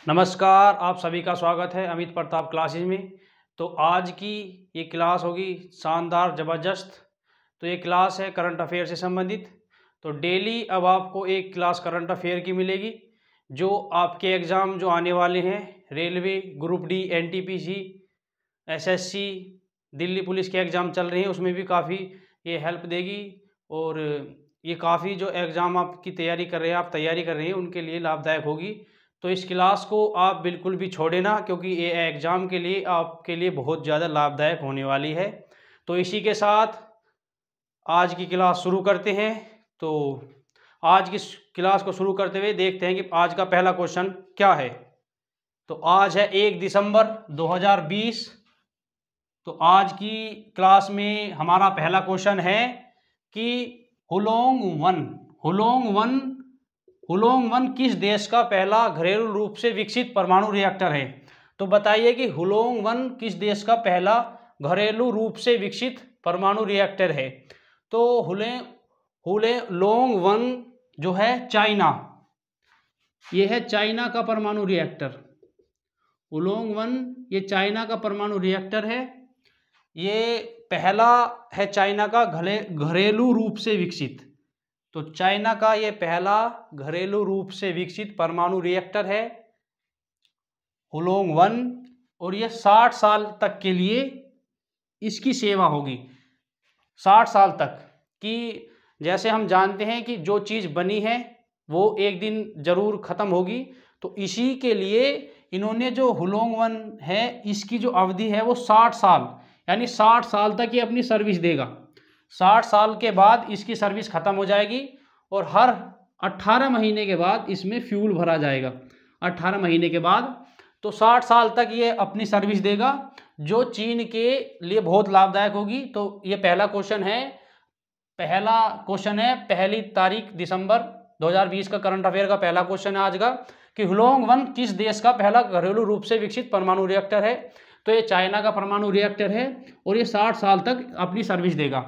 नमस्कार, आप सभी का स्वागत है अमित प्रताप क्लासेज में। तो आज की ये क्लास होगी शानदार ज़बरदस्त। तो ये क्लास है करंट अफेयर से संबंधित। तो डेली अब आपको एक क्लास करंट अफेयर की मिलेगी जो आपके एग्ज़ाम जो आने वाले हैं, railway, group D, NTPC, SSC, Delhi police के एग्ज़ाम चल रहे हैं, उसमें भी काफ़ी ये हेल्प देगी। और ये काफ़ी जो एग्ज़ाम आपकी तैयारी कर रहे हैं, आप तैयारी कर रहे हैं, उनके लिए लाभदायक होगी। तो इस क्लास को आप बिल्कुल भी छोड़े ना, क्योंकि ये एग्ज़ाम के लिए आपके लिए बहुत ज़्यादा लाभदायक होने वाली है। तो इसी के साथ आज की क्लास शुरू करते हैं। तो आज की क्लास को शुरू करते हुए देखते हैं कि आज का पहला क्वेश्चन क्या है। तो आज है 1 दिसंबर 2020। तो आज की क्लास में हमारा पहला क्वेश्चन है कि हुलोंग वन किस देश का पहला घरेलू रूप से विकसित परमाणु रिएक्टर है। तो बताइए कि हुलोंग वन किस देश का पहला घरेलू रूप से विकसित परमाणु रिएक्टर है। तो हुलोंग वन जो है चाइना, ये है चाइना का परमाणु रिएक्टर। हुलोंग वन ये चाइना का परमाणु रिएक्टर है। ये पहला है चाइना का घरेलू रूप से विकसित। तो चाइना का ये पहला घरेलू रूप से विकसित परमाणु रिएक्टर है हुलोंग वन। और ये 60 साल तक के लिए इसकी सेवा होगी, 60 साल तक। कि जैसे हम जानते हैं कि जो चीज़ बनी है वो एक दिन ज़रूर ख़त्म होगी। तो इसी के लिए इन्होंने जो हुलोंग वन है इसकी जो अवधि है वो 60 साल, यानी 60 साल तक ये अपनी सर्विस देगा। 60 साल के बाद इसकी सर्विस ख़त्म हो जाएगी और हर 18 महीने के बाद इसमें फ्यूल भरा जाएगा। 18 महीने के बाद तो 60 साल तक ये अपनी सर्विस देगा, जो चीन के लिए बहुत लाभदायक होगी। तो ये पहला क्वेश्चन है, पहली तारीख दिसंबर 2020 का करंट अफेयर का पहला क्वेश्चन है आज का कि हुलोंग वन किस देश का पहला घरेलू रूप से विकसित परमाणु रिएक्टर है। तो ये चाइना का परमाणु रिएक्टर है और ये 60 साल तक अपनी सर्विस देगा।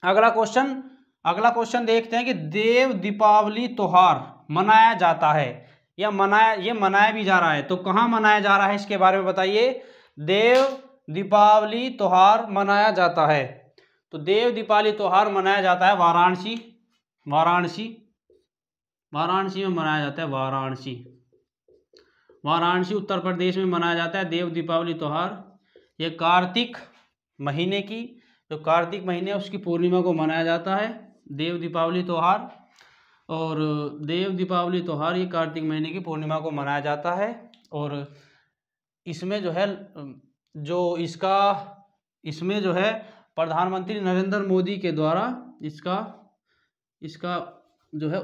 अगला क्वेश्चन देखते हैं कि देव दीपावली त्योहार मनाया जाता है या मनाया भी जा रहा है। तो कहाँ मनाया जा रहा है इसके बारे में बताइए। देव दीपावली त्योहार मनाया जाता है। तो देव दीपावली त्योहार मनाया जाता है वाराणसी में मनाया जाता है। वाराणसी उत्तर प्रदेश में मनाया जाता है देव दीपावली त्योहार। ये कार्तिक महीने की, जो कार्तिक महीने है उसकी पूर्णिमा को मनाया जाता है देव दीपावली त्योहार। और देव दीपावली त्योहार ये कार्तिक महीने की पूर्णिमा को मनाया जाता है। और इसमें जो है प्रधानमंत्री नरेंद्र मोदी के द्वारा इसका जो है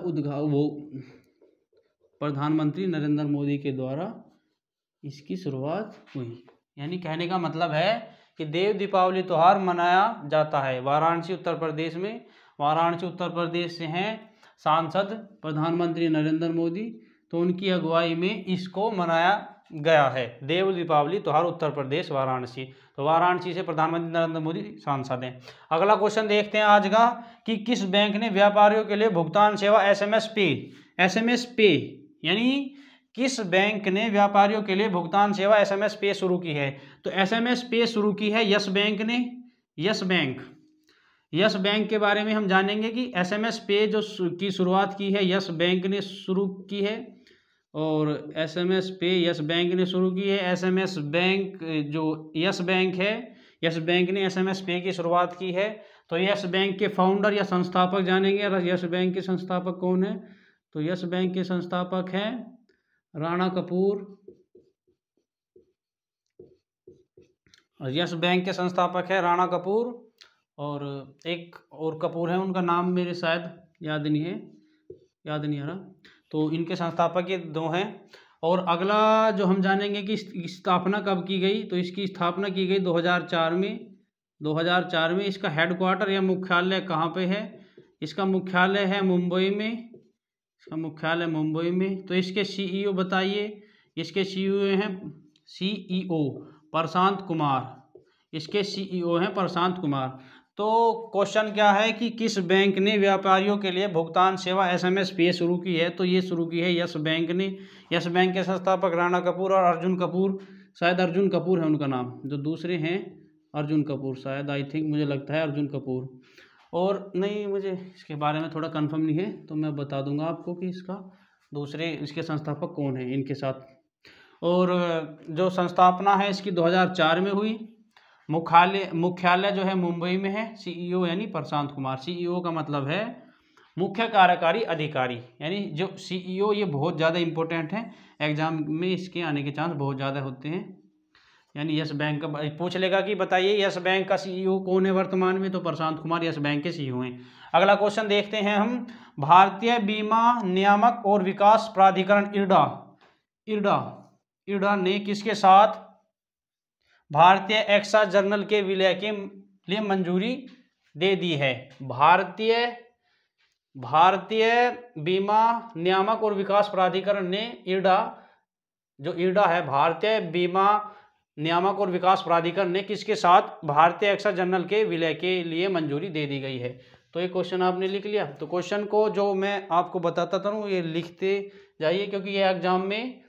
प्रधानमंत्री नरेंद्र मोदी के द्वारा इसकी शुरुआत हुई। यानी कहने का मतलब है कि देव दीपावली त्योहार मनाया जाता है वाराणसी उत्तर प्रदेश में। वाराणसी उत्तर प्रदेश से हैं सांसद प्रधानमंत्री नरेंद्र मोदी, तो उनकी अगुवाई में इसको मनाया गया है देव दीपावली त्योहार उत्तर प्रदेश वाराणसी। तो वाराणसी से प्रधानमंत्री नरेंद्र मोदी सांसद हैं। अगला क्वेश्चन देखते हैं आज का कि किस बैंक ने व्यापारियों के लिए भुगतान सेवा एसएमएस पे यानी किस बैंक ने व्यापारियों के लिए भुगतान सेवा एसएमएस पे शुरू की है। तो एसएमएस पे शुरू की है यस बैंक ने। यस बैंक के बारे में हम जानेंगे कि एसएमएस पे की शुरुआत की है यस बैंक ने शुरू की है। और एसएमएस पे यस बैंक ने शुरू की है। एसएमएस बैंक जो यस बैंक है, यस बैंक ने एसएमएस पे की शुरुआत की है। तो यस बैंक के फाउंडर या संस्थापक जानेंगे। यस बैंक के संस्थापक कौन है। तो यस बैंक के संस्थापक हैं राणा कपूर। यस बैंक के संस्थापक है राणा कपूर और एक और कपूर है, उनका नाम मेरे शायद याद नहीं आ रहा। तो इनके संस्थापक ये दो हैं। और अगला जो हम जानेंगे कि स्थापना कब की गई। तो इसकी स्थापना की गई 2004 में। इसका हेडक्वार्टर या मुख्यालय कहाँ पे है। इसका मुख्यालय है मुंबई में। तो इसके सीईओ बताइए। इसके सीईओ हैं प्रशांत कुमार। तो क्वेश्चन क्या है कि किस बैंक ने व्यापारियों के लिए भुगतान सेवा SMS पे शुरू की है? तो ये शुरू की है यस बैंक ने। यस बैंक के संस्थापक राणा कपूर और अर्जुन कपूर, शायद अर्जुन कपूर है उनका नाम, जो दूसरे हैं अर्जुन कपूर, शायद आई थिंक मुझे लगता है अर्जुन कपूर, और नहीं मुझे इसके बारे में थोड़ा कंफर्म नहीं है, तो मैं बता दूंगा आपको कि इसका दूसरे इसके संस्थापक कौन है इनके साथ। और जो संस्थापना है इसकी 2004 में हुई। मुख्यालय जो है मुंबई में है। CEO यानी प्रशांत कुमार। CEO का मतलब है मुख्य कार्यकारी अधिकारी, यानी जो CEO, ये बहुत ज़्यादा इम्पोर्टेंट है, एग्जाम में इसके आने के चांस बहुत ज़्यादा होते हैं। यानी यस बैंक का पूछ लेगा कि बताइए यस बैंक का CEO कौन है वर्तमान में, तो प्रशांत कुमार यस बैंक के CEO हैं। अगला क्वेश्चन देखते हैं हम। भारतीय बीमा नियामक और विकास प्राधिकरण इरडा ने किसके साथ भारतीय एक्सा जर्नल के विलय के लिए मंजूरी दे दी है? भारतीय बीमा नियामक और विकास प्राधिकरण ने इरडा है, भारतीय बीमा नियामक और विकास प्राधिकरण ने किसके साथ भारतीय एक्सा जर्नल के विलय के लिए मंजूरी दे दी गई है? तो ये क्वेश्चन आपने लिख लिया। तो क्वेश्चन को जो मैं आपको बताता था ये लिखते जाइए, क्योंकि ये एग्जाम में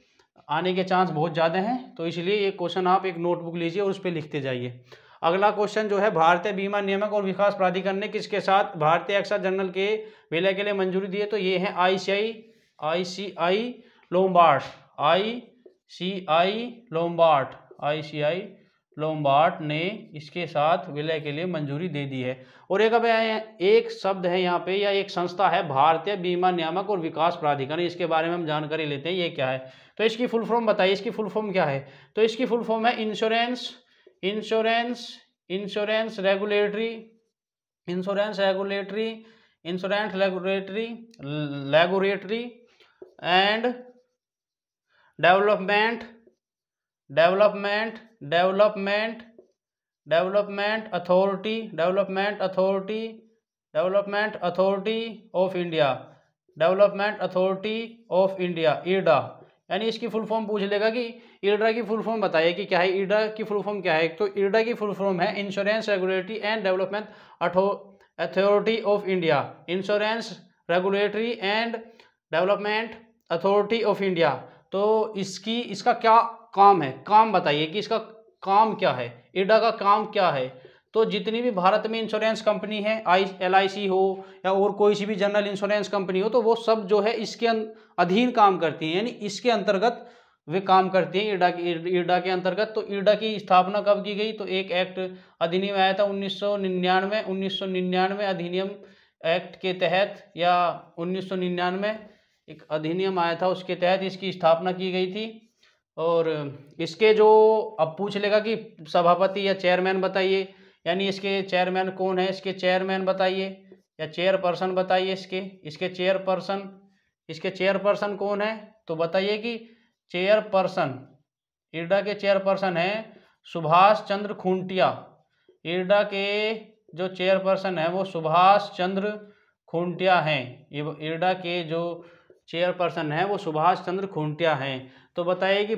आने के चांस बहुत ज़्यादा हैं, तो इसलिए ये क्वेश्चन आप एक नोटबुक लीजिए और उस पर लिखते जाइए। अगला क्वेश्चन जो है, भारतीय बीमा नियामक और विकास प्राधिकरण ने किसके साथ भारतीय एक्सा जर्नल के विलय के लिए मंजूरी दी है? तो ये है ICI लोम्बार्ड ने इसके साथ विलय के लिए मंजूरी दे दी है। और एक शब्द है यहाँ पे, या एक संस्था है भारतीय बीमा नियामक और विकास प्राधिकरण, इसके बारे में हम जानकारी लेते हैं ये क्या है। तो इसकी फुल फॉर्म बताइए, इसकी फुल फॉर्म क्या है? तो इसकी फुल फॉर्म है insurance regulatory and development authority of India IRDA. यानी इसकी फुल फॉर्म पूछ लेगा कि इरडा की फुल फॉर्म बताइए कि क्या है, इरडा की फुल फॉर्म क्या है? तो इरडा की फुल फॉर्म है insurance regulatory and development authority of India. Insurance regulatory and development authority of India. तो इसका क्या काम है? काम बताइए कि इसका काम क्या है, इरडा का काम क्या है? तो जितनी भी भारत में इंश्योरेंस कंपनी है, LIC हो या और कोई सी भी जनरल इंश्योरेंस कंपनी हो, तो वो सब जो है इसके अधीन काम करती हैं, यानी इसके अंतर्गत वे काम करती हैं इरडा के अंतर्गत। तो इरडा की स्थापना कब की गई? तो एक एक्ट अधिनियम आया था 1999 अधिनियम एक्ट के तहत, या 1999 एक अधिनियम आया था, उसके तहत इसकी स्थापना की गई थी। और इसके जो अब पूछ लेगा कि सभापति या चेयरमैन बताइए, यानी इसके चेयरमैन कौन है, इसके चेयरमैन बताइए या चेयरपर्सन बताइए। इसके चेयरपर्सन कौन है? तो बताइए कि चेयरपर्सन, इरडा के चेयरपर्सन है सुभाष चंद्र खूंटिया। इरडा के जो चेयरपर्सन है वो सुभाष चंद्र खूंटिया हैं। इरडा के जो चेयरपर्सन है वो सुभाष चंद्र खूंटिया हैं। तो बताइए कि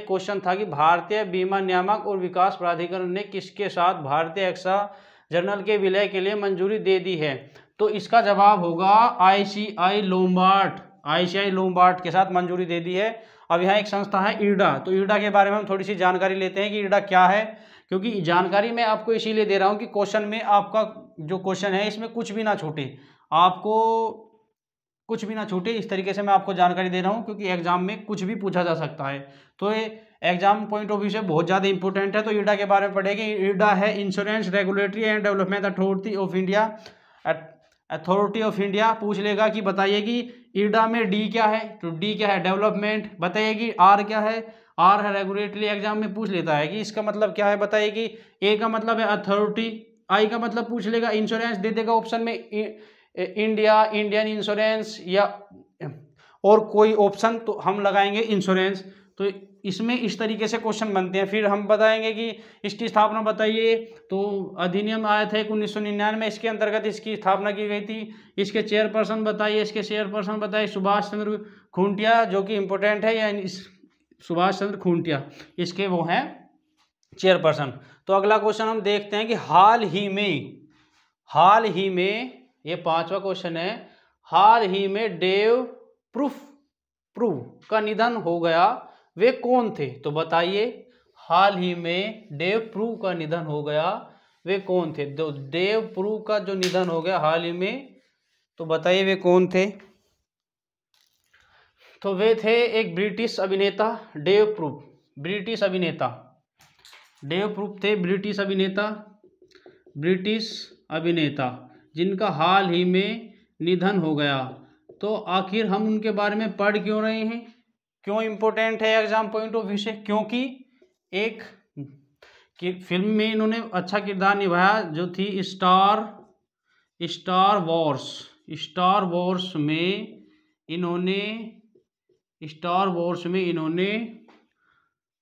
क्वेश्चन था कि भारतीय बीमा नियामक और विकास प्राधिकरण ने किसके साथ भारतीय एक्सा जर्नल के विलय के लिए मंजूरी दे दी है? तो इसका जवाब होगा ICI लोम्बार्ड के साथ मंजूरी दे दी है। अब यहाँ एक संस्था है इरडा, तो इरडा के बारे में हम थोड़ी सी जानकारी लेते हैं कि इरडा क्या है, क्योंकि जानकारी मैं आपको इसीलिए दे रहा हूँ कि क्वेश्चन में आपका जो क्वेश्चन है इसमें कुछ भी ना छूटे, इस तरीके से मैं आपको जानकारी दे रहा हूँ, क्योंकि एग्जाम में कुछ भी पूछा जा सकता है, तो ये एग्जाम पॉइंट ऑफ व्यू से बहुत ज़्यादा इंपॉर्टेंट है। तो इरडा के बारे में पढ़ेंगे। इरडा है insurance regulatory and development authority of India. पूछ लेगा कि बताइए कि इरडा में डी क्या है? तो डी क्या है? डेवलपमेंट। बताइए कि आर क्या है? आर है रेगुलेटरी। एग्जाम में पूछ लेता है कि इसका मतलब क्या है, बताइए कि ए का मतलब है अथॉरिटी, आई का मतलब पूछ लेगा इंश्योरेंस, दे देगा ऑप्शन में इंडियन इंश्योरेंस या और कोई ऑप्शन, तो हम लगाएंगे इंश्योरेंस। तो इसमें इस तरीके से क्वेश्चन बनते हैं। फिर हम बताएंगे कि इसकी स्थापना बताइए, तो अधिनियम आया था 1999 में, इसके अंतर्गत इसकी स्थापना की गई थी। इसके चेयरपर्सन बताइए, सुभाष चंद्र खूंटिया, जो कि इम्पोर्टेंट है, या सुभाष चंद्र खूंटिया इसके वो हैं चेयरपर्सन। तो अगला क्वेश्चन हम देखते हैं कि हाल ही में हाल ही में, ये 5वां क्वेश्चन है, हाल ही में डेव प्रू का निधन हो गया, वे कौन थे? तो बताइए, हाल ही में डेव प्रू का निधन हो गया, वे कौन थे? तो डेव प्रू का जो निधन हो गया हाल ही में, तो बताइए वे कौन थे? तो वे थे एक ब्रिटिश अभिनेता डेव प्रू, ब्रिटिश अभिनेता डेव प्रू थे, ब्रिटिश अभिनेता जिनका हाल ही में निधन हो गया। तो आखिर हम उनके बारे में पढ़ क्यों रहे हैं, क्यों इम्पोर्टेंट है एग्जाम पॉइंट ऑफ व्यू से? क्योंकि एक फिल्म में इन्होंने अच्छा किरदार निभाया जो थी स्टार वॉर्स में इन्होंने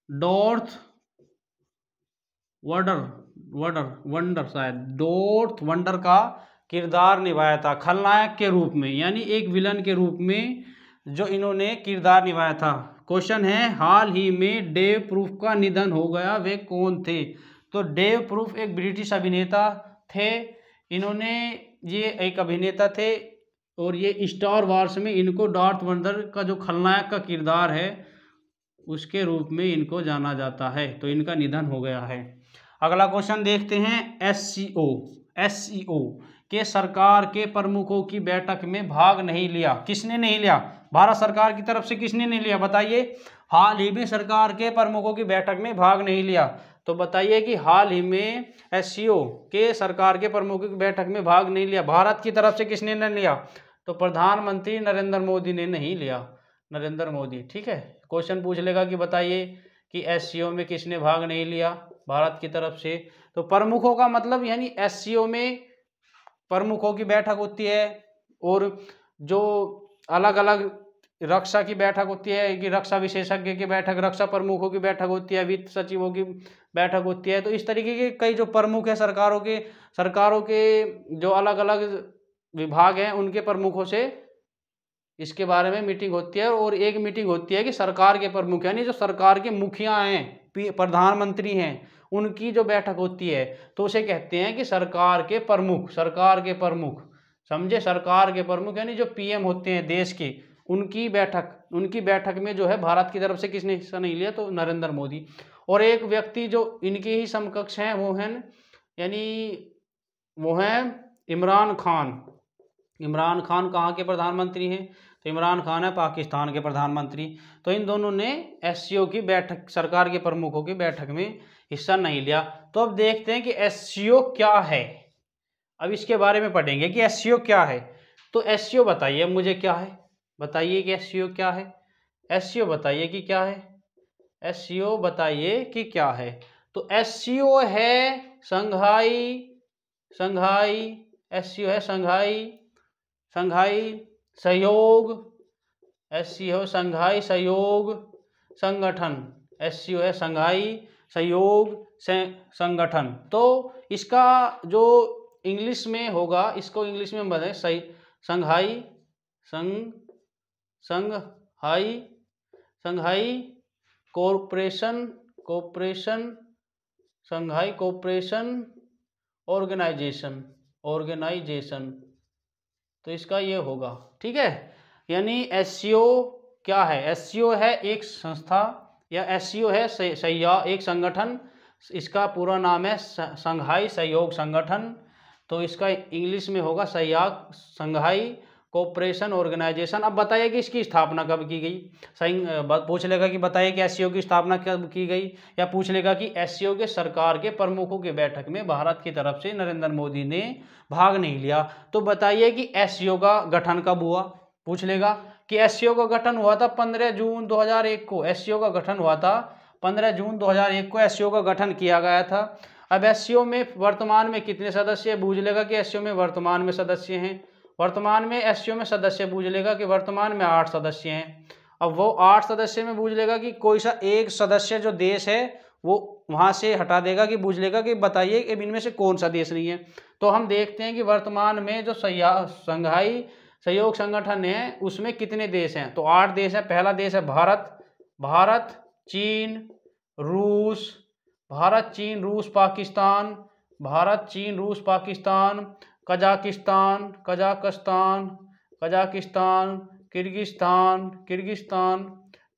डॉर्थ वंडर का किरदार निभाया था, खलनायक के रूप में, यानी एक विलन के रूप में जो इन्होंने किरदार निभाया था। क्वेश्चन है, हाल ही में डेव प्रूफ का निधन हो गया, वे कौन थे? तो डेव प्रूफ एक ब्रिटिश अभिनेता थे, इन्होंने, ये एक अभिनेता थे और ये स्टार वॉर्स में इनको डॉर्थ वंडर का जो खलनायक का किरदार है उसके रूप में इनको जाना जाता है, तो इनका निधन हो गया है। अगला क्वेश्चन देखते हैं, एससीओ के सरकार के प्रमुखों की बैठक में भाग नहीं लिया, किसने नहीं लिया? भारत सरकार की तरफ से किसने नहीं लिया? बताइए, हाल ही में सरकार के प्रमुखों की बैठक में भाग नहीं लिया, तो बताइए कि हाल ही में एससीओ के सरकार के प्रमुखों की बैठक में भाग नहीं लिया, भारत की तरफ से किसने नहीं लिया? तो प्रधानमंत्री नरेंद्र मोदी ने नहीं लिया, नरेंद्र मोदी। ठीक है, क्वेश्चन पूछ लेगा कि बताइए कि एससीओ में किसने भाग नहीं लिया भारत की तरफ से? तो प्रमुखों का मतलब, यानी एससीओ में प्रमुखों की बैठक होती है और जो अलग अलग रक्षा की बैठक होती है, कि रक्षा विशेषज्ञ की बैठक, रक्षा प्रमुखों की बैठक होती है, वित्त सचिवों की बैठक होती है। तो इस तरीके के कई जो प्रमुख है सरकारों के जो अलग अलग विभाग हैं उनके प्रमुखों से इसके बारे में मीटिंग होती है। और एक मीटिंग होती है कि सरकार के प्रमुख, यानी जो सरकार के मुखिया हैं, प्रधानमंत्री हैं, उनकी जो बैठक होती है, तो उसे कहते हैं कि सरकार के प्रमुख, समझे? सरकार के प्रमुख यानी जो पीएम होते हैं देश के, उनकी बैठक में जो है भारत की तरफ से किसने हिस्सा नहीं लिया? तो नरेंद्र मोदी। और एक व्यक्ति जो इनके ही समकक्ष हैं वो हैं इमरान खान कहाँ के प्रधानमंत्री हैं? तो इमरान खान है पाकिस्तान के प्रधानमंत्री। तो इन दोनों ने एससीओ की बैठक, सरकार के प्रमुखों की बैठक में हिस्सा नहीं लिया। तो अब देखते हैं कि एससीओ क्या है, अब इसके बारे में पढ़ेंगे कि एससीओ क्या है। तो एससीओ बताइए मुझे क्या है, बताइए कि एससीओ क्या है, एससीओ बताइए कि क्या है, एससीओ बताइए कि क्या है। तो एससीओ है एससीओ है शंघाई सहयोग, एससीओ शंघाई सहयोग संगठन, एससीओ है शंघाई सहयोग संगठन। तो इसका जो इंग्लिश में होगा, इसको इंग्लिश में बताएं, शंघाई कोऑपरेशन ऑर्गेनाइजेशन, तो इसका ये होगा। ठीक है, यानी एससीओ क्या है? एससीओ है एक संस्था, या एससीओ है एक संगठन, इसका पूरा नाम है शंघाई सहयोग संगठन। तो इसका इंग्लिश में होगा शंघाई कोऑपरेशन ऑर्गेनाइजेशन। अब बताइए कि इसकी स्थापना कब की गई? पूछ लेगा कि बताइए कि एससीओ की स्थापना कब की गई, या पूछ लेगा कि एससीओ के सरकार के प्रमुखों की बैठक में भारत की तरफ से नरेंद्र मोदी ने भाग नहीं लिया। तो बताइए कि एससीओ का गठन कब हुआ? पूछ लेगा कि एससीओ का गठन हुआ था 15 जून 2001 को, एससीओ का गठन हुआ था 15 जून 2001 को एससीओ का गठन किया गया था। अब एससीओ में वर्तमान में कितने सदस्य? बूझ लेगा कि एससीओ में वर्तमान में सदस्य हैं, वर्तमान में एससीओ में सदस्य बूझ लेगा कि वर्तमान में 8 सदस्य हैं। अब वो 8 सदस्य में बूझ लेगा कि कोई सा एक सदस्य जो देश है वो वहाँ से हटा देगा, कि बूझ लेगा कि बताइए कि इनमें से कौन सा देश नहीं है। तो हम देखते हैं कि वर्तमान में जो शंघाई सहयोग संगठन है उसमें कितने देश हैं? तो 8 देश हैं। पहला देश है भारत, चीन, रूस, Pakistan, Kazakhstan, Kazakhstan, Kazakhstan, Kyrgyzstan, Kyrgyzstan,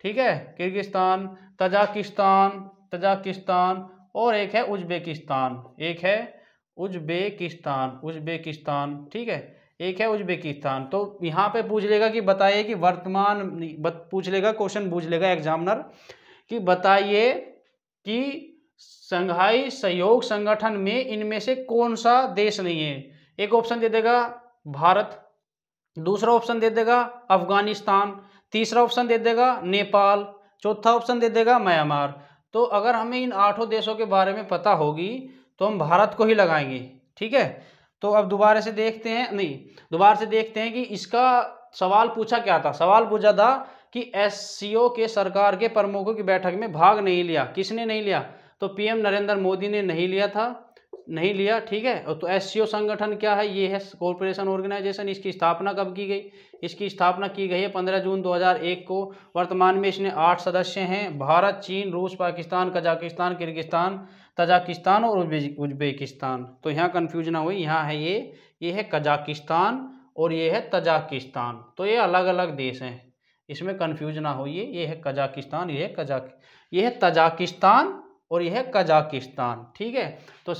ठीक है, किर्गिस्तान, तजाकिस्तान, तजाकिस्तान, और एक है उज्बेकिस्तान, एक है उज्बेकिस्तान, उज्बेकिस्तान, ठीक है, एक है उज्बेकिस्तान। तो यहाँ पे पूछ लेगा कि बताइए कि वर्तमान, पूछ लेगा, क्वेश्चन पूछ लेगा एग्जामिनर कि बताइए कि संघाई सहयोग संगठन में इनमें से कौन सा देश नहीं है। एक ऑप्शन दे देगा भारत, दूसरा ऑप्शन दे देगा अफगानिस्तान, तीसरा ऑप्शन दे देगा नेपाल, चौथा ऑप्शन दे देगा म्यांमार। तो अगर हमें इन 8 देशों के बारे में पता होगी तो हम भारत को ही लगाएंगे, ठीक है। तो अब दोबारा से देखते हैं, नहीं, दोबारा से देखते हैं कि इसका सवाल पूछा क्या था। सवाल पूछा था कि एससीओ के सरकार के प्रमुखों की बैठक में भाग नहीं लिया, किसने नहीं लिया, तो पीएम नरेंद्र मोदी ने नहीं लिया था, नहीं लिया, ठीक है। और तो एससीओ संगठन क्या है, ये है कोऑपरेशन ऑर्गेनाइजेशन। इसकी स्थापना कब की गई, इसकी स्थापना की गई है 15 जून 2001 को। वर्तमान में इसने 8 सदस्य हैं, भारत, चीन, रूस, पाकिस्तान, कजाकिस्तान, किर्गिस्तान, तजाकिस्तान और उज्बेकिस्तान। तो यहाँ कन्फ्यूजन हुई, यहाँ है ये है कजाकिस्तान और ये है तजाकिस्तान। तो ये अलग अलग देश हैं, इसमें कन्फ्यूजन ना हो। ये है कजाकिस्तान, ये है तजाकिस्तान और यह है कजाकिस्तान, ठीक है। तो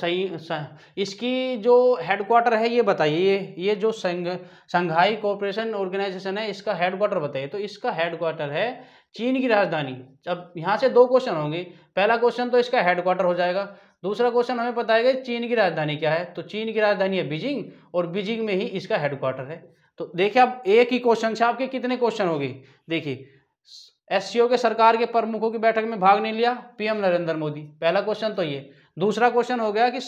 इसकी जो हेडक्वार्टर है ये बताइए, ये जो संघाई कोऑपरेशन ऑर्गेनाइजेशन है इसका हेडक्वार्टर बताइए। तो इसका हेडक्वार्टर है चीन की राजधानी। अब यहाँ से 2 क्वेश्चन होंगे, पहला क्वेश्चन तो इसका हेडक्वार्टर हो जाएगा, दूसरा क्वेश्चन हमें बताएगा चीन की राजधानी क्या है। तो चीन की राजधानी है बीजिंग और बीजिंग में ही इसका हेडक्वार्टर है। तो देखिए अब एक ही क्वेश्चन से आपके कितने क्वेश्चन हो गए। देखिए एससीओ के सरकार के प्रमुखों की बैठक में भाग नहीं लिया पीएम नरेंद्र मोदी, पहला क्वेश्चन तो ये। दूसरा क्वेश्चन हो गया कि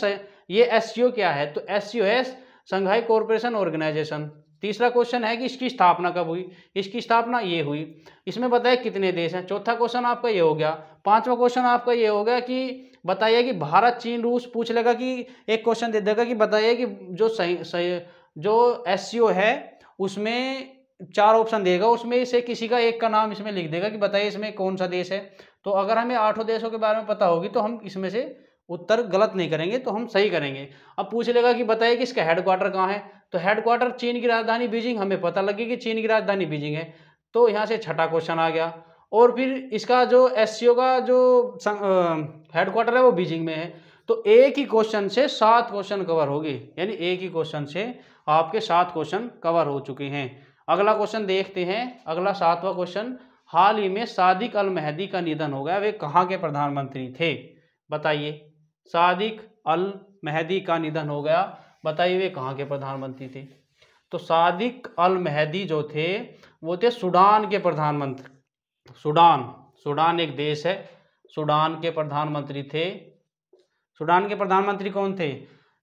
ये एससीओ क्या है, तो एससीओ है संघाई कोऑपरेशन ऑर्गेनाइजेशन। तीसरा क्वेश्चन है कि इसकी स्थापना कब हुई, इसकी स्थापना ये हुई, इसमें बताइए कितने देश हैं। चौथा क्वेश्चन आपका ये हो गया। पांचवा क्वेश्चन आपका ये हो गया कि बताइए कि भारत, चीन, रूस पूछ लेगा कि एक क्वेश्चन दे देगा कि बताइए कि जो एससीओ है उसमें 4 ऑप्शन देगा, उसमें से किसी का एक का नाम इसमें लिख देगा कि बताइए इसमें कौन सा देश है। तो अगर हमें 8 देशों के बारे में पता होगी तो हम इसमें से उत्तर गलत नहीं करेंगे, तो हम सही करेंगे। अब पूछ लेगा कि बताइए कि इसका हेडक्वार्टर कहाँ है, तो हेडक्वार्टर चीन की राजधानी बीजिंग, हमें पता लगे कि चीन की राजधानी बीजिंग है। तो यहाँ से छठा क्वेश्चन आ गया। और फिर इसका जो एससीओ का जो हेडक्वार्टर है वो बीजिंग में है। तो एक ही क्वेश्चन से 7 क्वेश्चन कवर हो गए, यानी एक ही क्वेश्चन से आपके 7 क्वेश्चन कवर हो चुके हैं। अगला क्वेश्चन देखते हैं, अगला 7वां क्वेश्चन। हाल ही में सादिक अल मेहदी का निधन हो गया, वे कहाँ के प्रधानमंत्री थे, बताइए। सादिक अल मेहदी का निधन हो गया, बताइए वे कहाँ के प्रधानमंत्री थे। तो सादिक अल मेहदी जो थे वो थे सूडान के प्रधानमंत्री। सूडान एक देश है, सूडान के प्रधानमंत्री थे। सूडान के प्रधानमंत्री कौन थे,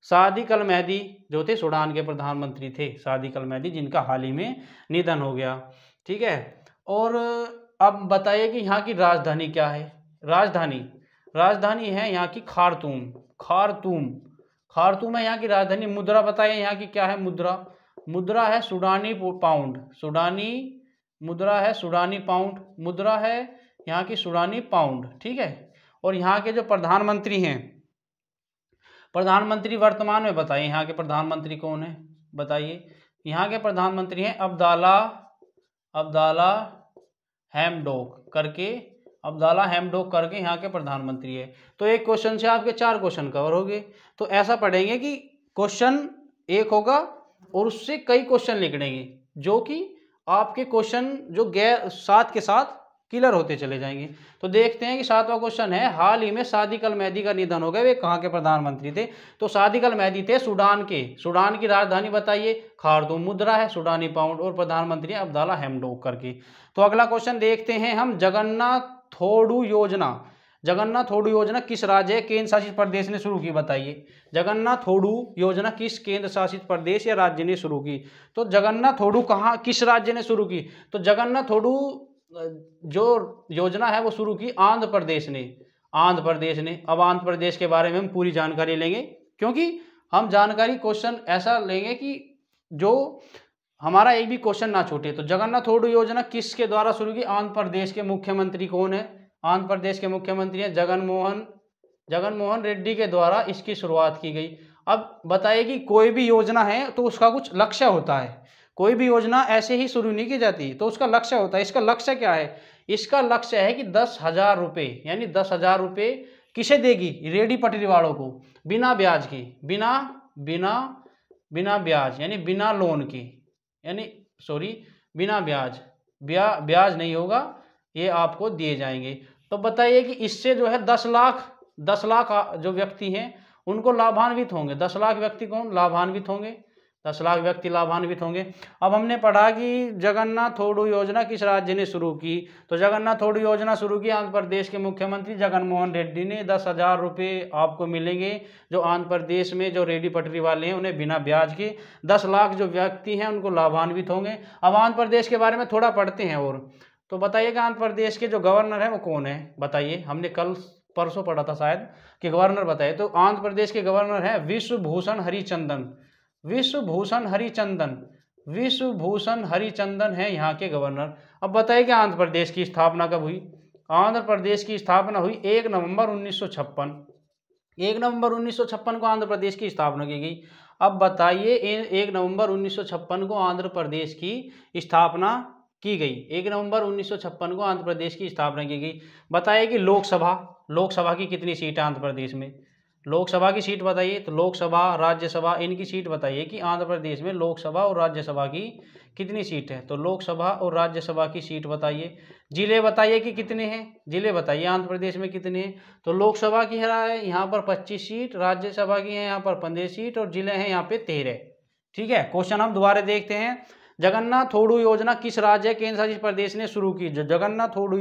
सादिक अल मेहदी जो थे सूडान के प्रधानमंत्री थे, सादिक अल मेहदी, जिनका हाल ही में निधन हो गया, ठीक है। और अब बताइए कि यहाँ की राजधानी क्या है। राजधानी है यहाँ की खार्तूम। खार्तूम है यहाँ की राजधानी। मुद्रा बताइए यहाँ की क्या है, मुद्रा है सूडानी पाउंड, मुद्रा है सूडानी पाउंड, मुद्रा है यहाँ की सूडानी पाउंड, ठीक है। और यहाँ के जो प्रधानमंत्री हैं, प्रधानमंत्री वर्तमान में बताइए यहाँ के प्रधानमंत्री कौन है, बताइए। यहाँ के प्रधानमंत्री हैं अब्दाला हैमडोक करके यहाँ के प्रधानमंत्री है। तो एक क्वेश्चन से आपके 4 क्वेश्चन कवर हो गए। तो ऐसा पढ़ेंगे कि क्वेश्चन एक होगा और उससे कई क्वेश्चन लिखेंगे, जो कि आपके क्वेश्चन जो साथ के साथ क्लियर होते चले जाएंगे। तो देखते हैं कि 7वां क्वेश्चन है, हाल ही में सादिक अल मेहदी का निधन हो गया, वे कहाँ के प्रधानमंत्री थे। तो सादिक अल मेहदी थे सूडान के। सूडान की राजधानी बताइए खार्तूम, मुद्रा है सूडानी पाउंड और प्रधानमंत्री अब्दाला हैमडोक करके। तो अगला क्वेश्चन देखते हैं हम, जगन्नाथ थोडू योजना किस राज्य केंद्र शासित प्रदेश ने शुरू की, बताइए। जगन्नाथ थोडू योजना किस केंद्र शासित प्रदेश या राज्य ने शुरू की। तो जगन्नाथ थोडू किस राज्य ने शुरू की, तो जगन्नाथ थोडू जो योजना है वो शुरू की आंध्र प्रदेश ने। अब आंध्र प्रदेश के बारे में हम पूरी जानकारी लेंगे, क्योंकि हम जानकारी क्वेश्चन ऐसा लेंगे कि जो हमारा एक भी क्वेश्चन ना छूटे। तो जगन्नाथ थोडू योजना किसके द्वारा शुरू की, आंध्र प्रदेश के मुख्यमंत्री कौन है, आंध्र प्रदेश के मुख्यमंत्री हैं जगन मोहन रेड्डी के द्वारा इसकी शुरुआत की गई। अब बताइए कि कोई भी योजना है तो उसका कुछ लक्ष्य होता है, कोई भी योजना ऐसे ही शुरू नहीं की जाती, तो उसका लक्ष्य होता है। इसका लक्ष्य क्या है? इसका लक्ष्य है कि 10,000 रुपये, यानी 10,000 रुपये किसे देगी? रेडी पटरी वालों को, बिना ब्याज की, बिना बिना बिना ब्याज यानी बिना लोन की, यानी सॉरी बिना ब्याज, ब्याज नहीं होगा, ये आपको दिए जाएंगे। तो बताइए कि इससे जो है 10 लाख जो व्यक्ति हैं उनको लाभान्वित होंगे। 10 लाख व्यक्ति कौन लाभान्वित होंगे? 10 लाख व्यक्ति लाभान्वित होंगे। अब हमने पढ़ा कि जगन्नाथ थोडू योजना किस राज्य ने शुरू की, तो जगन्नाथ थोडू योजना शुरू की आंध्र प्रदेश के मुख्यमंत्री जगन मोहन रेड्डी ने। 10,000 रुपये आपको मिलेंगे जो आंध्र प्रदेश में जो रेडी पटरी वाले हैं उन्हें बिना ब्याज के। 10 लाख जो व्यक्ति हैं उनको लाभान्वित होंगे। अब आंध्र प्रदेश के बारे में थोड़ा पढ़ते हैं और, तो बताइएगा आंध्र प्रदेश के जो गवर्नर है वो कौन है? बताइए, हमने कल परसों पढ़ा था शायद कि गवर्नर बताइए। तो आंध्र प्रदेश के गवर्नर है विश्वभूषण हरिचंदन। विश्वभूषण हरिचंदन, विश्वभूषण हरिचंदन है यहाँ के गवर्नर। अब बताइए कि आंध्र प्रदेश की स्थापना कब हुई? आंध्र प्रदेश की स्थापना हुई 1 नवंबर 1956। 1 नवंबर 1956 को आंध्र प्रदेश की स्थापना की गई। अब बताइए 1 नवंबर 1956 को आंध्र प्रदेश की स्थापना की गई। 1 नवंबर 1956 को आंध्र प्रदेश की स्थापना की गई। बताइए कि लोकसभा की कितनी सीट है आंध्र प्रदेश में? लोकसभा की सीट बताइए। तो लोकसभा, राज्यसभा, इनकी सीट बताइए कि आंध्र प्रदेश में लोकसभा और राज्यसभा की कितनी सीट है? तो लोकसभा और राज्यसभा की सीट बताइए। जिले बताइए कि कितने हैं? जिले बताइए आंध्र प्रदेश में कितने हैं? तो लोकसभा की है यहाँ पर 25 सीट, राज्यसभा की है यहाँ पर 15 सीट और जिले हैं यहाँ पे 13। ठीक है, क्वेश्चन हम दोबारा देखते हैं। जगन्नाथ थोडू योजना किस राज्य केंद्र शासित प्रदेश ने शुरू की? जो जगन्नाथ थोडू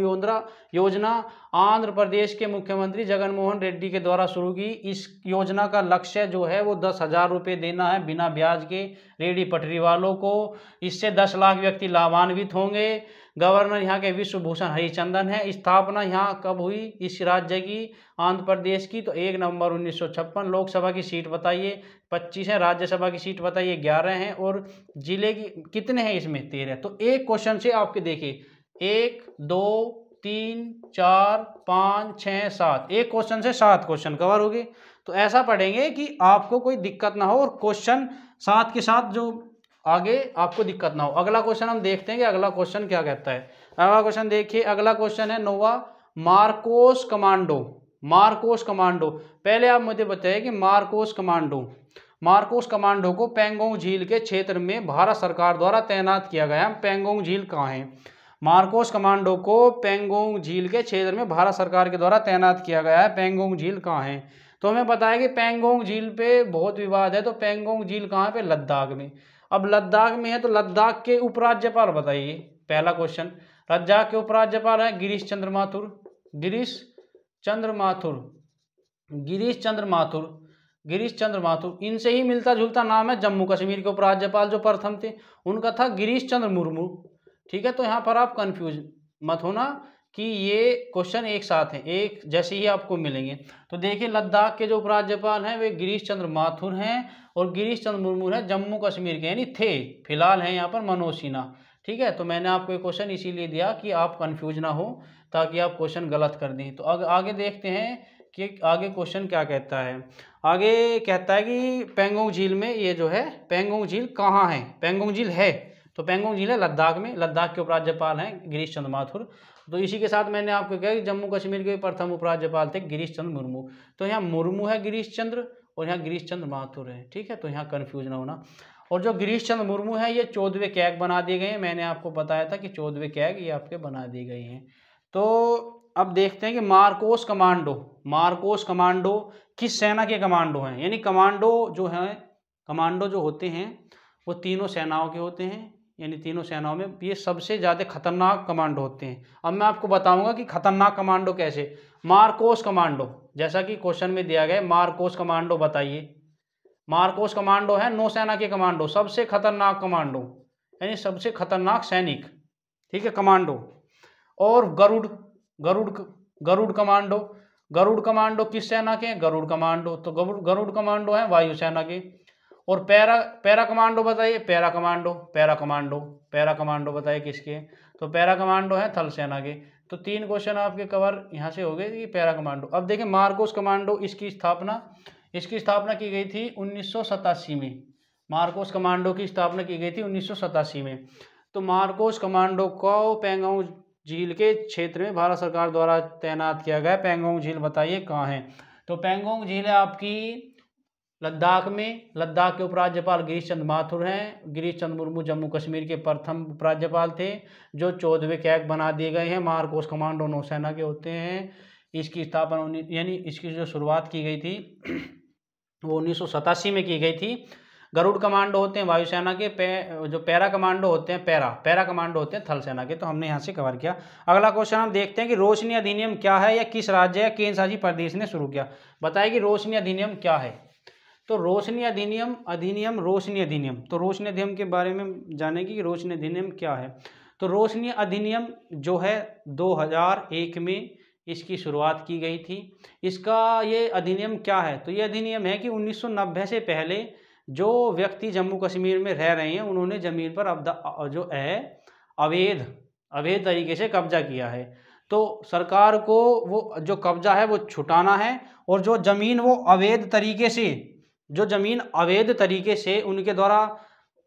योजना आंध्र प्रदेश के मुख्यमंत्री जगन मोहन रेड्डी के द्वारा शुरू की। इस योजना का लक्ष्य जो है वो 10,000 रुपये देना है बिना ब्याज के रेडी पटरी वालों को। इससे 10 लाख व्यक्ति लाभान्वित होंगे। गवर्नर यहाँ के विश्वभूषण हरिचंदन है। स्थापना यहाँ कब हुई इस राज्य की, आंध्र प्रदेश की? तो 1 नवंबर 1956। लोकसभा की सीट बताइए, 25 है। राज्यसभा की सीट बताइए, 11 हैं। और जिले की कितने हैं इसमें? 13। तो एक क्वेश्चन से आपके देखिए 1 2 3 4 5 6 7, एक क्वेश्चन से 7 क्वेश्चन कवर हो गए। तो ऐसा पढ़ेंगे कि आपको कोई दिक्कत ना हो और क्वेश्चन साथ के साथ जो आगे आपको दिक्कत ना हो। अगला क्वेश्चन हम देखते हैं कि अगला क्वेश्चन क्या कहता है। अगला क्वेश्चन देखिए, अगला क्वेश्चन है 9वां, मार्कोस कमांडो। मार्कोस कमांडो, पहले आप मुझे बताइए कि मार्कोस कमांडो को पेंगोंग झील के क्षेत्र में भारत सरकार द्वारा तैनात किया गया। पेंगोंग झील कहाँ है? मार्कोस कमांडो को पेंगोंग झील के क्षेत्र में भारत सरकार के द्वारा तैनात किया गया है। पेंगोंग झील कहाँ है? तो हमें बताया कि पेंगोंग झील पे बहुत विवाद है। तो पेंगोंग झील कहाँ पे? लद्दाख में। अब लद्दाख में है तो लद्दाख के उपराज्यपाल बताइए। पहला क्वेश्चन, लद्दाख के उपराज्यपाल है गिरीश चंद्र माथुर। गिरीश चंद्र माथुर। इनसे ही मिलता जुलता नाम है जम्मू कश्मीर के उपराज्यपाल जो प्रथम थे, उनका था गिरीश चंद्र मुर्मू। ठीक है, तो यहाँ पर आप कंफ्यूज मत होना कि ये क्वेश्चन एक साथ हैं, एक जैसे ही आपको मिलेंगे। तो देखिए लद्दाख के जो उपराज्यपाल हैं वे गिरीश चंद्र माथुर हैं और गिरीश चंद्र मुर्मू है जम्मू कश्मीर के, यानी थे, फिलहाल हैं यहाँ पर मनोज सिन्हा। ठीक है, तो मैंने आपको ये क्वेश्चन इसीलिए दिया कि आप कंफ्यूज ना हो, ताकि आप क्वेश्चन गलत कर दें। तो आगे देखते हैं कि आगे क्वेश्चन क्या कहता है। आगे कहता है कि पेंगोंग झील में ये जो है, पेंगोंग झील कहाँ है? पेंगोंग झील है तो पेंगोंग झील है लद्दाख में। लद्दाख के उपराज्यपाल हैं गिरीश चंद्र माथुर। तो इसी के साथ मैंने आपको कहा कि जम्मू कश्मीर के प्रथम उपराज्यपाल थे गिरीश चंद्र मुर्मू। तो यहाँ मुर्मू है गिरीश चंद्र और यहाँ गिरीश चंद्र माथुर है। ठीक है, तो यहाँ कन्फ्यूज ना होना। और जो गिरीश चंद्र मुर्मू है ये 14वें कैग बना दिए गए हैं। मैंने आपको बताया था कि 14वें कैग ये आपके बना दिए गए हैं। तो अब देखते हैं कि मार्कोस कमांडो किस सेना के कमांडो हैं? यानी कमांडो जो होते हैं वो तीनों सेनाओं के होते हैं, यानी तीनों सेनाओं में ये सबसे ज़्यादा खतरनाक कमांडो होते हैं। अब मैं आपको बताऊंगा कि खतरनाक कमांडो कैसे। मार्कोस कमांडो, जैसा कि क्वेश्चन में दिया गया, मार्कोस कमांडो बताइए। मार्कोस कमांडो है नौसेना के कमांडो, सबसे खतरनाक कमांडो, यानी सबसे खतरनाक सैनिक। ठीक है, कमांडो। और गरुड़ कमांडो किस सेना के? गरुड़ कमांडो। तो गरुड़ कमांडो है वायुसेना के। और पैरा कमांडो बताइए। पैरा कमांडो बताइए किसके? तो पैरा कमांडो है थल सेना के। तो 3 क्वेश्चन आपके कवर यहाँ से हो गए कि पैरा कमांडो। अब देखिए मार्कोस कमांडो, इसकी इसकी स्थापना की गई थी 1987 में। मार्कोस कमांडो की स्थापना की गई थी 1987 में। तो मार्कोस कमांडो को पैंगोंग झील के क्षेत्र में भारत सरकार द्वारा तैनात किया गया। पैंगोंग झील बताइए कहाँ है? तो पैंगोंग झील है आपकी लद्दाख में। लद्दाख के उपराज्यपाल गिरीश चंद्र माथुर हैं। गिरीश चंद्र मुर्मू जम्मू कश्मीर के प्रथम उपराज्यपाल थे, जो 14वें कैग बना दिए गए हैं। मार्कोस कमांडो नौसेना के होते हैं। इसकी स्थापना यानी इसकी जो शुरुआत की गई थी वो 1987 में की गई थी। गरुड़ कमांडो होते हैं वायुसेना के, जो पैरा कमांडो होते हैं पैरा कमांडो होते हैं थल सेना के। तो हमने यहाँ से कवर किया। अगला क्वेश्चन हम देखते हैं कि रोशनी अधिनियम क्या है या किस राज्य या केंद्र शासित प्रदेश ने शुरू किया। बताइए कि रोशनी अधिनियम क्या है? तो रोशनी अधिनियम रोशनी अधिनियम। तो रोशनी अधिनियम के बारे में जाने कि रोशनी अधिनियम क्या है। तो रोशनी अधिनियम जो है 2001 में इसकी शुरुआत की गई थी। इसका ये अधिनियम क्या है? तो ये अधिनियम है कि 1990 से पहले जो व्यक्ति जम्मू कश्मीर में रह रहे हैं उन्होंने ज़मीन पर जो है अवैध तरीके से कब्जा किया है। तो सरकार को वो जो कब्जा है वो छुटाना है, और जो ज़मीन वो अवैध तरीके से उनके द्वारा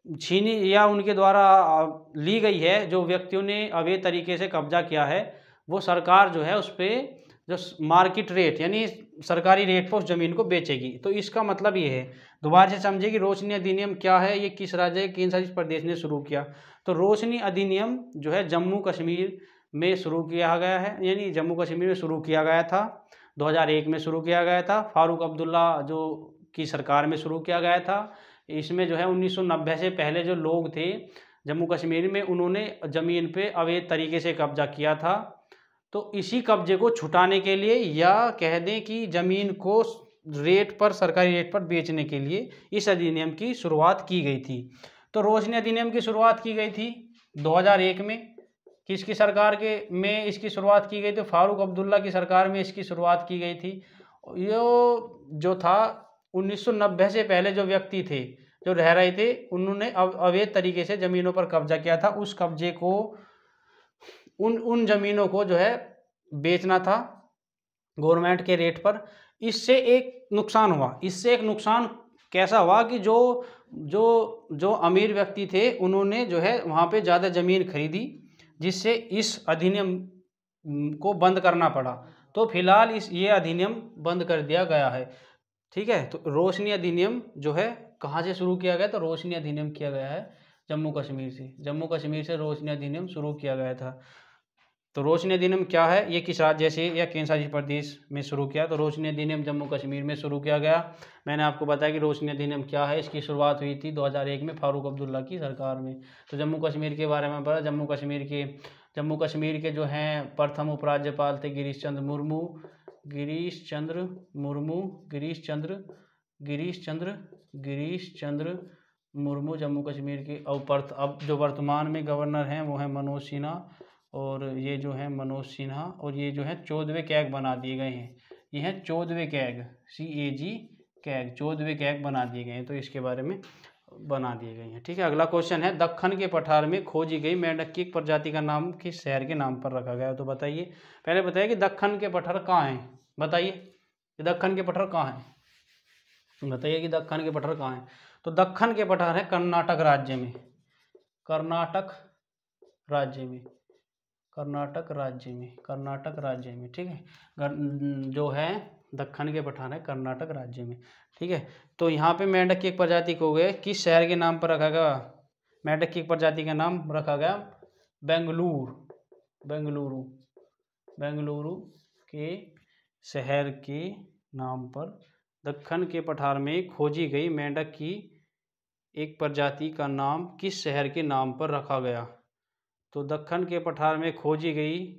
छीनी या उनके द्वारा ली गई है, जो व्यक्तियों ने अवैध तरीके से कब्जा किया है, वो सरकार जो है उस पर जो मार्केट रेट यानी सरकारी रेट पर उस ज़मीन को बेचेगी। तो इसका मतलब ये है, दोबारा से समझिए कि रोशनी अधिनियम क्या है, ये किस राज्य केंद्र शासित प्रदेश ने शुरू किया। तो रोशनी अधिनियम जो है जम्मू कश्मीर में शुरू किया गया है, यानी जम्मू कश्मीर में शुरू किया गया था। 2001 में शुरू किया गया था। फारूक अब्दुल्ला जो की सरकार में शुरू किया गया था। इसमें जो है 1990 से पहले जो लोग थे जम्मू कश्मीर में, उन्होंने ज़मीन पे अवैध तरीके से कब्जा किया था। तो इसी कब्जे को छुटाने के लिए, या कह दें कि ज़मीन को सरकारी रेट पर बेचने के लिए इस अधिनियम की शुरुआत की गई थी। तो रोशनी अधिनियम की शुरुआत की गई थी 2001 में। किसकी सरकार में इसकी शुरुआत की गई थी? फारूक अब्दुल्ला की सरकार में इसकी शुरुआत की गई थी। ये जो था 1990 से पहले जो व्यक्ति थे जो रह रहे थे, उन्होंने अवैध तरीके से ज़मीनों पर कब्जा किया था। उस कब्जे को उन ज़मीनों को जो है बेचना था गवर्नमेंट के रेट पर। इससे एक नुकसान हुआ। इससे एक नुकसान कैसा हुआ कि जो अमीर व्यक्ति थे उन्होंने जो है वहाँ पे ज़्यादा ज़मीन खरीदी, जिससे इस अधिनियम को बंद करना पड़ा। तो फिलहाल ये अधिनियम बंद कर दिया गया है। ठीक है। तो रोशनी अधिनियम जो है कहाँ से शुरू किया गया? तो रोशनी अधिनियम किया गया है जम्मू कश्मीर से रोशनी अधिनियम शुरू किया गया था। तो रोशनी अधिनियम क्या है, ये किस राज्य से या केंद्र शासित प्रदेश में शुरू किया? तो रोशनी अधिनियम जम्मू कश्मीर में शुरू किया गया। मैंने आपको बताया कि रोशनी अधिनियम क्या है। इसकी शुरुआत हुई थी 2001 में फारूक अब्दुल्ला की सरकार में। तो जम्मू कश्मीर के बारे में पढ़ा। जम्मू कश्मीर के जो हैं प्रथम उपराज्यपाल थे गिरीश चंद्र मुर्मू जम्मू कश्मीर के। अब जो वर्तमान में गवर्नर हैं वो हैं मनोज सिन्हा, और ये जो है मनोज सिन्हा, और ये जो है 14वें कैग बना दिए गए हैं। ये हैं 14वें कैग, CAG कैग, 14वें कैग बना दिए गए हैं। तो इसके बारे में बना दिए गए हैं। ठीक है। अगला क्वेश्चन है, दक्खन के पठार में खोजी गई मेंढक की एक प्रजाति का नाम किस शहर के नाम पर रखा गया? तो बताइए, पहले बताइए कि दक्खन के पठार कहाँ हैं। बताइए कि दक्खन के पठार कहाँ हैं। बताइए कि दक्खन के पठार कहाँ हैं। तो दक्खन के पठार है कर्नाटक राज्य में। कर्नाटक राज्य में। ठीक है। जो है दक्खन के पठार है कर्नाटक राज्य में। ठीक है। तो यहाँ पे मेंढक की एक प्रजाति को गए किस शहर के नाम पर रखा गया? मेंढक की एक प्रजाति का नाम रखा गया बेंगलुरु के शहर के नाम पर। दक्खन के पठार में खोजी गई मेंढक की एक प्रजाति का नाम किस शहर के नाम पर रखा गया? तो दक्खन के पठार में खोजी गई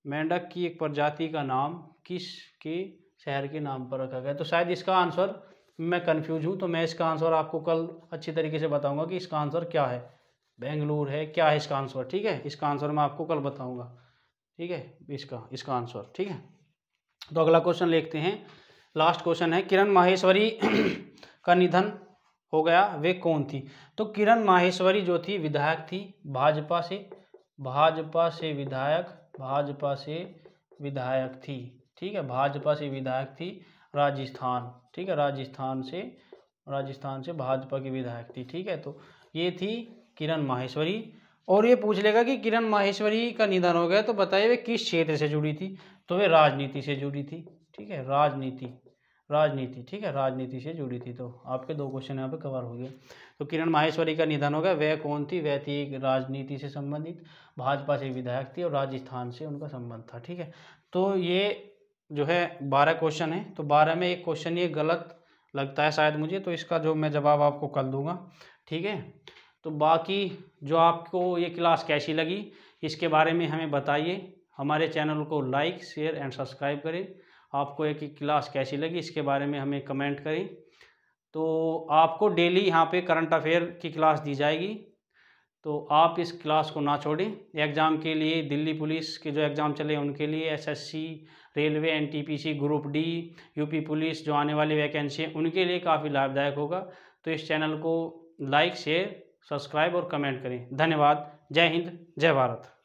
मेंढक की एक प्रजाति का नाम किसके शहर के नाम पर रखा गया? तो शायद इसका आंसर मैं कंफ्यूज हूँ, तो मैं इसका आंसर आपको कल अच्छी तरीके से बताऊंगा कि इसका आंसर क्या है, बेंगलुरु है, क्या है इसका आंसर। ठीक है। इसका आंसर मैं आपको कल बताऊंगा। ठीक है। इसका आंसर। ठीक है। तो अगला क्वेश्चन देखते हैं। लास्ट क्वेश्चन है, किरण माहेश्वरी का निधन हो गया, वे कौन थी? तो किरण माहेश्वरी जो थी विधायक थी, भाजपा से विधायक थी। ठीक है। भाजपा से विधायक थी। राजस्थान, ठीक है, राजस्थान से भाजपा की विधायक थी, ठीक है। तो ये थी किरण माहेश्वरी। और ये पूछ लेगा कि किरण माहेश्वरी का निधन हो गया तो बताइए वे किस क्षेत्र से जुड़ी थी, तो वे राजनीति से जुड़ी थी, ठीक है, राजनीति, ठीक है, राजनीति से जुड़ी थी। तो आपके 2 क्वेश्चन यहाँ पे कवर हो गए। तो किरण माहेश्वरी का निधन हो गया, वह कौन थी, वह थी एक राजनीति से संबंधित, भाजपा से विधायक थी और राजस्थान से उनका संबंध था, ठीक है। तो ये जो है 12 क्वेश्चन है, तो 12 में एक क्वेश्चन ये गलत लगता है शायद मुझे, तो इसका जो मैं जवाब आपको कल दूंगा, ठीक है। तो बाकी जो आपको ये क्लास कैसी लगी इसके बारे में हमें बताइए, हमारे चैनल को लाइक शेयर एंड सब्सक्राइब करें। आपको एक क्लास कैसी लगी इसके बारे में हमें कमेंट करें। तो आपको डेली यहाँ पे करंट अफेयर की क्लास दी जाएगी, तो आप इस क्लास को ना छोड़ें। एग्ज़ाम के लिए दिल्ली पुलिस के जो एग्ज़ाम चले उनके लिए, SSC, railway, NTPC, group D, UP police जो आने वाली वैकेंसी है उनके लिए काफ़ी लाभदायक होगा। तो इस चैनल को लाइक शेयर सब्सक्राइब और कमेंट करें। धन्यवाद। जय हिंद, जय भारत।